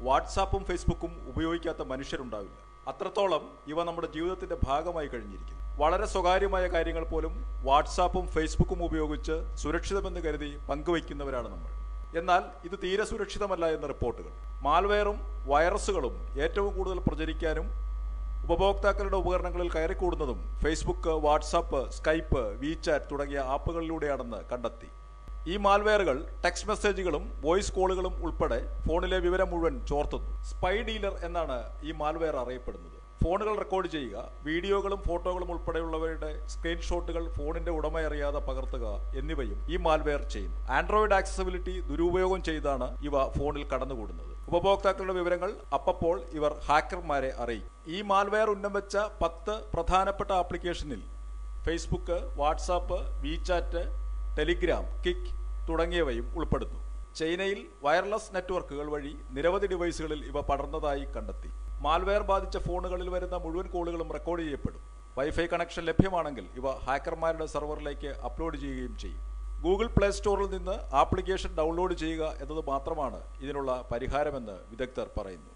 വാട്സാപ്പും ഫേസ്ബുക്കും ഉപയോഗിക്കാത്ത മനുഷ്യരുണ്ടാവില്ല. അത്രത്തോളം ഇവ നമ്മുടെ ജീവിതത്തിന്റെ ഭാഗമായി കഴിഞ്ഞിരിക്കുന്നു. വളരെ സ്വകാര്യമായ കാര്യങ്ങൾ പോലും വാട്സാപ്പും ഫേസ്ബുക്കും ഉപയോഗിച്ച് സുരക്ഷിതമെന്ന് കരുതി പങ്കുവയ്ക്കുന്നവരാണ് നമ്മൾ. എന്നാൽ ഇത് തീരെ സുരക്ഷിതമല്ല എന്ന റിപ്പോർട്ടുകൾ. മാൽവെയറും വൈറസുകളും ഏറ്റവും കൂടുതൽ പ്രചരിക്കാനും ഉപഭോക്താക്കളുടെ ഉപകരണങ്ങളിൽ കയറിക്കൂടുന്നതും ഫേസ്ബുക്ക്, വാട്സാപ്പ്, സ്കൈപ്പ്, വീചാറ്റ് തുടങ്ങിയ ആപ്പുകളിലൂടെയാണെന്ന് കണ്ടെത്തി. ഈ മാൽവെയറുകൾ ടെക്സ്റ്റ് മെസ്സേജുകളും വോയിസ് കോളുകളും ഉൾപ്പെടെ ഫോണിലെ വിവരം മുഴുവൻ ചോർത്തുന്നു. സ്പൈ ഡീലർ എന്നാണ് ഈ മാൽവെയർ അറിയപ്പെടുന്നത്. ഫോണുകൾ റെക്കോർഡ് ചെയ്യുക, വീഡിയോകളും ഫോട്ടോകളും ഉൾപ്പെടെയുള്ളവയുടെ സ്ക്രീൻഷോട്ടുകൾ ഫോണിന്റെ ഉടമ അറിയാതെ പകർത്തുക എന്നിവയും ഈ മാൽവെയർ ചെയ്യുന്നു. ആൻഡ്രോയിഡ് ആക്സസിബിലിറ്റി ദുരുപയോഗം ചെയ്താണ് ഇവ ഫോണിൽ കടന്നുകൂടുന്നത്. ഉപഭോക്താക്കളുടെ വിവരങ്ങൾ അപ്പോൾ ഇവർ ഹാക്കർമാരെ അറിയിക്കും. ഈ മാൽവെയർ ഉന്നം വെച്ച 10 പ്രധാനപ്പെട്ട ആപ്ലിക്കേഷനിൽ Facebook, WhatsApp, WeChat, Telegram, kick തുടങ്ങിയവയും ഉൾപ്പെടുന്നു. ചൈനയിൽ വയർലെസ് നെറ്റ്വർക്കുകൾ വഴി നിരവധി ഡിവൈസുകളിൽ ഇവ പടർന്നതായി കണ്ടെത്തി. മാൽവെയർ ബാധിച്ച ഫോണുകളിൽ വരുന്ന മുഴുവൻ കോളുകളും റെക്കോർഡ് ചെയ്യപ്പെടും. വൈഫൈ കണക്ഷൻ ലഭ്യമാണെങ്കിൽ ഇവ ഹാക്കർമാരുടെ സെർവറിലേക്ക് അപ്ലോഡ് ചെയ്യുകയും ചെയ്യും. ഗൂഗിൾ പ്ലേ സ്റ്റോറിൽ നിന്ന് ആപ്ലിക്കേഷൻ ഡൗൺലോഡ് ചെയ്യുക എന്നത് മാത്രമാണ് ഇതിനുള്ള പരിഹാരമെന്ന് വിദഗ്ധർ പറയുന്നു.